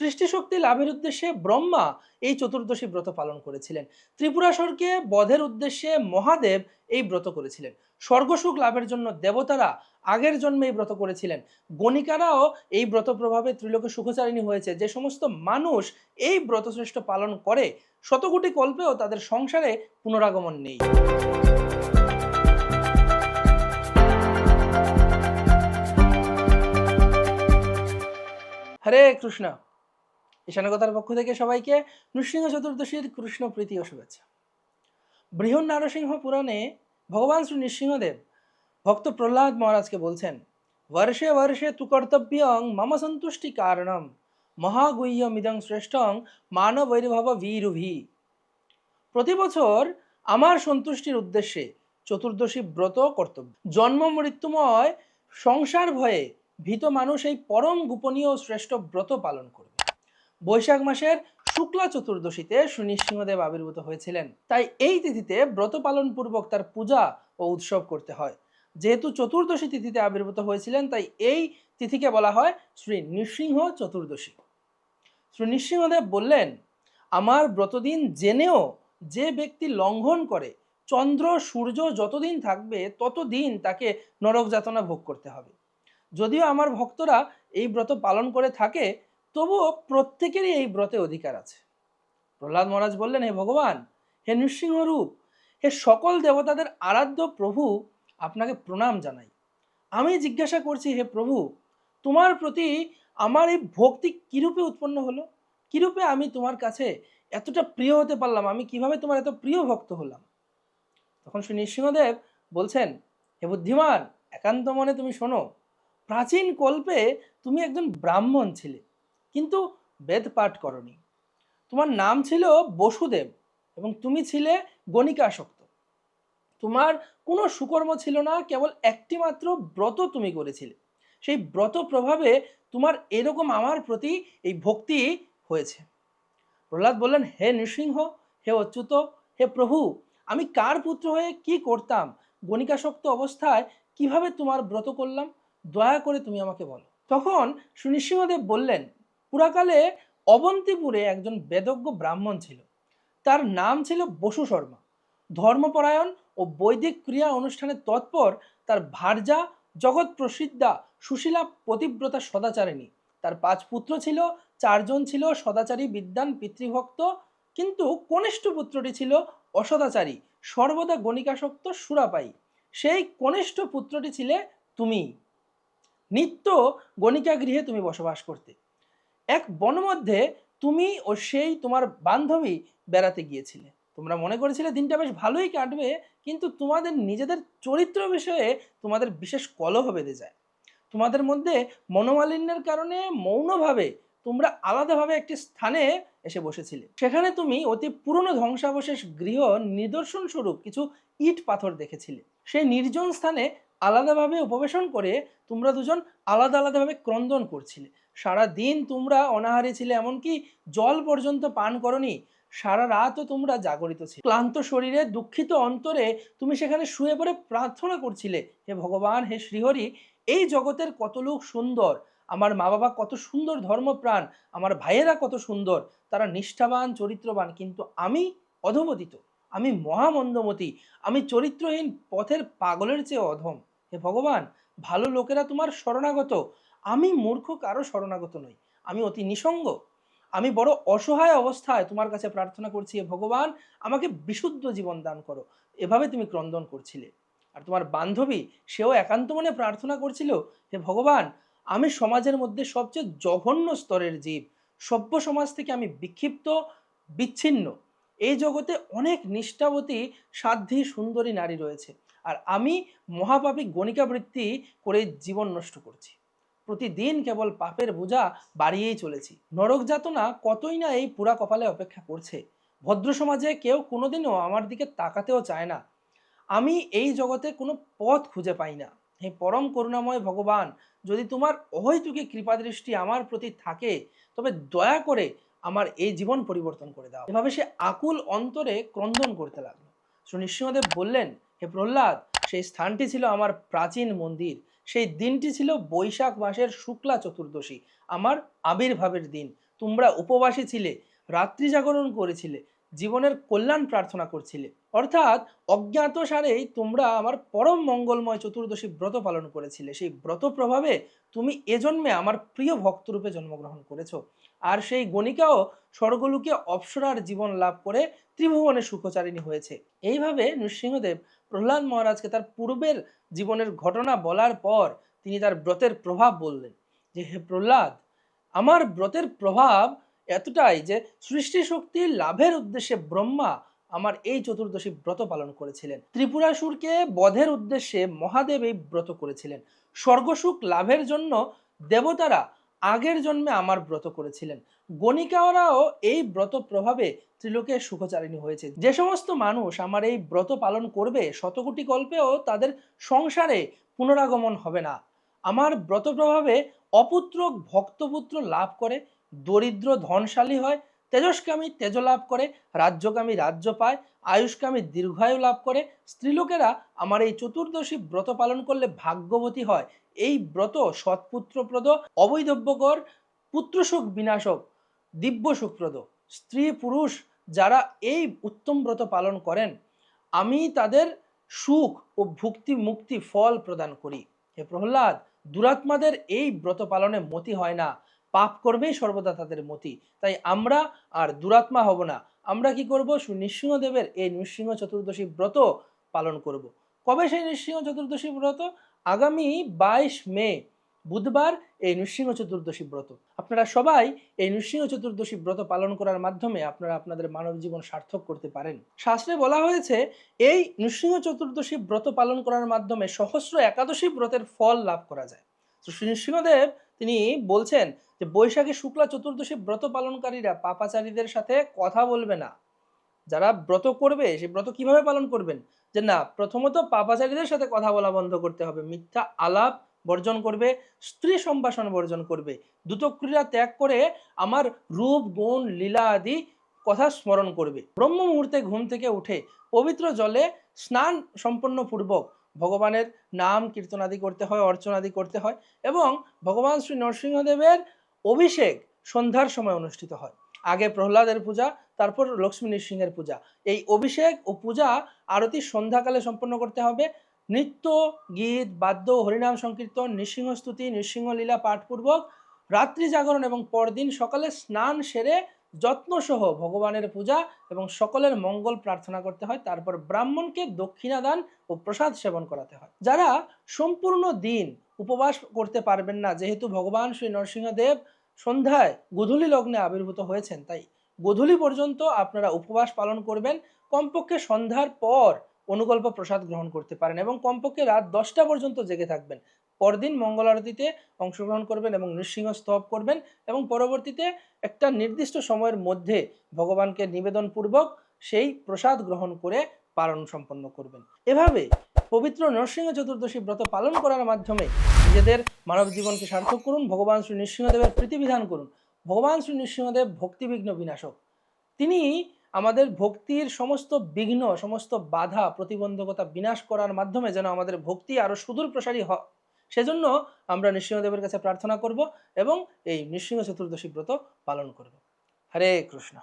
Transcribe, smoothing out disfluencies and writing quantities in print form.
সৃষ্টিশক্তি লাভের উদ্দেশ্যে ব্রহ্মা এই চতুর্দশী ব্রত পালন করেছিলেন। ত্রিপুরাসুরকে বধের উদ্দেশ্যে মহাদেব এই ব্রত করেছিলেন। স্বর্গসুখ লাভের জন্য দেবতারা আগের জন্মে এই ব্রত করেছিলেন। গণিকারাও এই ব্রত প্রভাবে ত্রিলোকে সুখচারিণী হয়েছে। যে সমস্ত মানুষ এই ব্রতশ্রেষ্ঠ পালন করে শতকোটি কল্পেও তাদের সংসারে পুনরাগমন নেই। হরে কৃষ্ণ। ঈশানগতার পক্ষ থেকে সবাইকে নৃসিংহ চতুর্দশীর কৃষ্ণ প্রীতি ও শুভেচ্ছা। বৃহৎ নারসিংহ পুরাণে ভগবান শ্রী নৃসিংহদেব ভক্ত প্রহ্লাদ মহারাজকে বলছেন, বর্ষে বর্ষে তু কর্তব্যং মম সন্তুষ্টি কারণম মহাগুহ্যমিদং শ্রেষ্ঠং মানবৈর্ভব ভীরুভি। প্রতি বছর আমার সন্তুষ্টির উদ্দেশ্যে চতুর্দশী ব্রত কর্তব্য। জন্ম মৃত্যুময় সংসার ভয়ে ভীত মানুষ এই পরম গোপনীয় শ্রেষ্ঠ ব্রত পালন করবে। বৈশাখ মাসের শুক্লা চতুর্দশীতে শ্রী নৃসিংহদেব আবির্ভূত হয়েছিলেন। তাই এই তিথিতে ব্রত পালন পূর্বক তার পূজা ও উৎসব করতে হয়। যেহেতু চতুর্দশী তিথিতে আবির্ভূত হয়েছিলেন, তাই এই তিথিকে বলা হয় শ্রী নৃসিংহ চতুর্দশী। শ্রী নৃসিংহদেব বললেন, আমার ব্রতদিন জেনেও যে ব্যক্তি লঙ্ঘন করে, চন্দ্র সূর্য যতদিন থাকবে ততদিন তাকে নরক যাতনা ভোগ করতে হবে। যদিও আমার ভক্তরা এই ব্রত পালন করে থাকে, তবুও প্রত্যেকেরই এই ব্রতে অধিকার আছে। প্রহ্লাদ মহারাজ বললেন, হে ভগবান, হে নৃসিংহরূপ, হে সকল দেবতাদের আরাধ্য প্রভু, আপনাকে প্রণাম জানাই। আমি জিজ্ঞাসা করছি, হে প্রভু, তোমার প্রতি আমার এই ভক্তি কিরূপে উৎপন্ন হলো? কিরূপে আমি তোমার কাছে এতটা প্রিয় হতে পারলাম? আমি কিভাবে তোমার এত প্রিয় ভক্ত হলাম? তখন শ্রী নৃসিংহদেব বলছেন, হে বুদ্ধিমান, একান্ত মনে তুমি শোনো। প্রাচীন কল্পে তুমি একজন ব্রাহ্মণ ছিলে, কিন্তু বেদ পাঠ করনি। তোমার নাম ছিল বসুদেব এবং তুমি ছিলে গণিকাসক্ত। তোমার কোনো সুকর্ম ছিল না, কেবল একটি মাত্র ব্রত তুমি করেছিলে। সেই ব্রত প্রভাবে তোমার এরকম আমার প্রতি এই ভক্তি হয়েছে। প্রহ্লাদ বললেন, হে নৃসিংহ, হে অচ্যুত, হে প্রভু, আমি কার পুত্র হয়ে কি করতাম? গণিকাসক্ত অবস্থায় কিভাবে তোমার ব্রত করলাম? দয়া করে তুমি আমাকে বলো। তখন শ্রী নৃসিংহদেব বললেন, পুরাকালে অবন্তিপুরে একজন বেদজ্ঞ ব্রাহ্মণ ছিল। তার নাম ছিল বসু শর্মা। ধর্মপরায়ণ ও বৈদিক ক্রিয়া অনুষ্ঠানে তৎপর তার ভার্যা জগৎ প্রসিদ্ধা সুশীলা পতিব্রতা সদাচারিণী। তার 5 পুত্র ছিল, 4 জন ছিল সদাচারী বিদ্বান পিতৃভক্ত, কিন্তু কনিষ্ঠ পুত্রটি ছিল অসদাচারী, সর্বদা গণিকাসক্ত সুরাপায়ী। সেই কনিষ্ঠ পুত্রটি ছিলে তুমি। নিত্য গণিকা গৃহে তুমি বসবাস করতে। এক বনমধ্যে তুমি ও সেই তোমার বান্ধবী বেড়াতে গিয়েছিলে। তোমরা মনে করেছিলে দিনটা বেশ ভালোই কাটবে, কিন্তু তোমাদের নিজেদের চরিত্র বিষয়ে তোমাদের বিশেষ কলহ বেঁধে যায়। তোমাদের মধ্যে মনোমালিন্যের কারণে মৌনভাবে তোমরা আলাদাভাবে একটি স্থানে এসে বসেছিলে। সেখানে তুমি অতি পুরনো ধ্বংসাবশেষ গৃহ নিদর্শন স্বরূপ কিছু ইট পাথর দেখেছিলে। সেই নির্জন স্থানে আলাদাভাবে উপবেশন করে তোমরা দুজন আলাদা আলাদাভাবে ক্রন্দন করছিলে। সারা দিন তোমরা অনাহারী ছিলে, এমনকি জল পর্যন্ত পান করনি। সারা রাতও তোমরা জাগরিত ছিলে। ক্লান্ত শরীরে দুঃখিত অন্তরে তুমি সেখানে শুয়ে পড়ে প্রার্থনা করছিলে, হে ভগবান, হে শ্রীহরি, এই জগতের কত লোক সুন্দর, আমার মা বাবা কত সুন্দর ধর্মপ্রাণ, আমার ভাইয়েরা কত সুন্দর, তারা নিষ্ঠাবান চরিত্রবান, কিন্তু আমি অধপতিত, আমি মহামন্দমতি, আমি চরিত্রহীন পথের পাগলের চেয়ে অধম। হে ভগবান, ভালো লোকেরা তোমার শরণাগত, আমি মূর্খ কারো শরণাগত নই, আমি অতি নিঃসঙ্গ, আমি বড় অসহায় অবস্থায় তোমার কাছে প্রার্থনা করছি, হে ভগবান, আমাকে বিশুদ্ধ জীবন দান করো। এভাবে তুমি ক্রন্দন করছিলে। আর তোমার বান্ধবী, সেও একান্ত মনে প্রার্থনা করছিল, হে ভগবান, আমি সমাজের মধ্যে সবচেয়ে জঘন্য স্তরের জীব, সভ্য সমাজ থেকে আমি বিক্ষিপ্ত, বিচ্ছিন্ন। এই জগতে অনেক নিষ্ঠাবতী সাধ্বী সুন্দরী নারী রয়েছে, আর আমি মহাপাপী গণিকাবৃত্তি করে জীবন নষ্ট করছি। প্রতিদিন কেবল পাপের বোঝা বাড়িয়েই চলেছি। নরক যাতনা কতই না এই পুরা কপালে অপেক্ষা করছে। ভদ্র সমাজে কেউ কোনোদিনও আমার দিকে তাকাতেও চায় না। আমি এই জগতে কোনো পথ খুঁজে পাই না। হে পরম করুণাময় ভগবান, যদি তোমার অহৈতুকী কৃপাদৃষ্টি আমার প্রতি থাকে, তবে দয়া করে আমার এই জীবন পরিবর্তন করে দাও। এভাবে সে আকুল অন্তরে ক্রন্দন করতে লাগলো। শ্রী নৃসিংহদেব বললেন, হে প্রহ্লাদ, সেই স্থানটি ছিল আমার প্রাচীন মন্দির। সেই দিনটি ছিল বৈশাখ মাসের শুক্লা চতুর্দশী, আমার আবির্ভাবের দিন। তোমরা উপবাসী ছিলে, রাত্রি জাগরণ করেছিলে, জীবনের কল্যাণ প্রার্থনা করছিলে, অর্থাৎ অজ্ঞাতসারেই তোমরা আমার পরম মঙ্গলময় চতুর্দশী ব্রত পালন করেছিলে। সেই ব্রত প্রভাবে তুমি এজন্মে আমার প্রিয় ভক্তরূপে জন্মগ্রহণ করেছ। আর সেই গণিকাও স্বর্গলোকে অপ্সরার জীবন লাভ করে ত্রিভুবনে সুখচারিণী হয়েছে। এইভাবে নৃসিংহদেব প্রহ্লাদ মহারাজকে তার পূর্বের জীবনের ঘটনা বলার পর তিনি তার ব্রতের প্রভাব বললেন যে, হে প্রহ্লাদ, আমার ব্রতের প্রভাব এতটাই যে সৃষ্টি শক্তি লাভের উদ্দেশ্যে ব্রহ্মা আমার এই চতুর্দশী ব্রত পালন করেছিলেন। ত্রিপুরাসুরকে বধের উদ্দেশ্যে মহাদেব এই ব্রত করেছিলেন। স্বর্গসুখ লাভের জন্য দেবতারা আগের জন্মে আমার ব্রত করেছিলেন। গণিকাওরাও এই ব্রত প্রভাবে ত্রিলোকে সুখচারিণী হয়েছে। যে সমস্ত মানুষ আমার এই ব্রত পালন করবে শতকোটি কল্পেও তাদের সংসারে পুনরাগমন হবে না। আমার ব্রত প্রভাবে অপুত্রক ভক্তপুত্র লাভ করে, দরিদ্র ধনশালী হয়, তেজস্কামী তেজ লাভ করে, রাজ্যকামী রাজ্য পায়, আয়ুষ্কামী দীর্ঘায়ু লাভ করে। স্ত্রীলোকেরা আমার এই চতুর্দশী ব্রত পালন করলে ভাগ্যবতী হয়। এই ব্রত সৎপুত্রপ্রদ, অবৈধব্যকর, পুত্রসুখ বিনাশক, দিব্য সুখপ্রদ। স্ত্রী পুরুষ যারা এই উত্তম ব্রত পালন করেন, আমি তাদের সুখ ও ভুক্তি মুক্তি ফল প্রদান করি। হে প্রহ্লাদ, দুরাত্মাদের এই ব্রত পালনে মতি হয় না, পাপ করবেই সর্বদা তাদের মতি। তাই আমরা আর দুরাত্মা হব না। আমরা কি করব? নৃসিংহদেবের এই নৃসিংহ চতুর্দশী ব্রত পালন করব। কবে সেই নৃসিংহ চতুর্দশী ব্রত? আগামী 22 মে বুধবার এই নৃসিংহ চতুর্দশী ব্রত। আপনারা সবাই এই নৃসিংহ চতুর্দশী ব্রত পালন করার মাধ্যমে আপনারা আপনাদের মানব জীবন সার্থক করতে পারেন। শাস্ত্রে বলা হয়েছে এই নৃসিংহ চতুর্দশী ব্রত পালন করার মাধ্যমে সহস্র একাদশী ব্রতের ফল লাভ করা যায়। তো নৃসিংহদেব তিনি বলছেন যে বৈশাখী শুক্লা চতুর্দশী ব্রত পালনকারীরা পাপাচারীদের সাথে কথা বলবে না। যারা ব্রত করবে সেই ব্রত কিভাবে পালন করবেন? যে না, প্রথমত পাপাচারীদের সাথে কথা বলা বন্ধ করতে হবে, মিথ্যা আলাপ বর্জন করবে, স্ত্রী সম্ভাষণ বর্জন করবে, দ্রুতক্রিয়া ত্যাগ করে আমার রূপ গুণ লীলা আদি কথা স্মরণ করবে। ব্রহ্ম মুহূর্তে ঘুম থেকে উঠে পবিত্র জলে স্নান সম্পন্ন পূর্বক ভগবানের নাম কীর্তন আদি করতে হয়, অর্চনাদি করতে হয় এবং ভগবান শ্রী নরসিংহদেবের অভিষেক সন্ধ্যার সময় অনুষ্ঠিত হয়। আগে প্রহ্লাদের পূজা, তারপর লক্ষ্মী নৃসিংহের পূজা। এই অভিষেক ও পূজা আরতি সন্ধ্যাকালে সম্পন্ন করতে হবে। নৃত্য, গীত, বাদ্য, হরিনাম সংকীর্তন, নৃসিংহস্তুতি, নৃসিংহলীলা পাঠপূর্বক রাত্রি জাগরণ এবং পরদিন সকালে স্নান সেরে যত্নসহ ভগবানের পূজা এবং সকলের মঙ্গল প্রার্থনা করতে হয়। তারপর ব্রাহ্মণকে দক্ষিণা দান ও প্রসাদ সেবন করাতে হয়। যারা সম্পূর্ণ দিন উপবাস করতে পারবেন না, যেহেতু ভগবান শ্রী নরসিংহদেব সন্ধ্যায় গোধূলি লগ্নে আবির্ভূত হয়েছেন, তাই গোধূলি পর্যন্ত আপনারা উপবাস পালন করবেন। কমপক্ষে সন্ধ্যার পর অনুকল্প প্রসাদ গ্রহণ করতে পারেন এবং কমপক্ষে রাত 10টা পর্যন্ত জেগে থাকবেন। পরদিন মঙ্গল আরতিতে অংশগ্রহণ করবেন এবং নৃসিংহ স্তব করবেন এবং পরবর্তীতে একটা নির্দিষ্ট সময়ের মধ্যে ভগবানকে নিবেদনপূর্বক সেই প্রসাদ গ্রহণ করে পালন সম্পন্ন করবেন। এভাবে পবিত্র নরসিংহ চতুর্দশী ব্রত পালন করার মাধ্যমে নিজেদের মানব জীবনকে সার্থক করুন। ভগবান শ্রী নৃসিংহদেবের প্রীতিবিধান করুন। ভগবান শ্রী নৃসিংহদেব ভক্তিবিঘ্ন বিনাশক। তিনি আমাদের ভক্তির সমস্ত বিঘ্ন, সমস্ত বাধা, প্রতিবন্ধকতা বিনাশ করার মাধ্যমে যেন আমাদের ভক্তি আরো সুদূর প্রসারী হয়, সেজন্য আমরা নৃসিংহদেবের কাছে প্রার্থনা করব এবং এই নৃসিংহ চতুর্দশী ব্রত পালন করব। হরে কৃষ্ণ।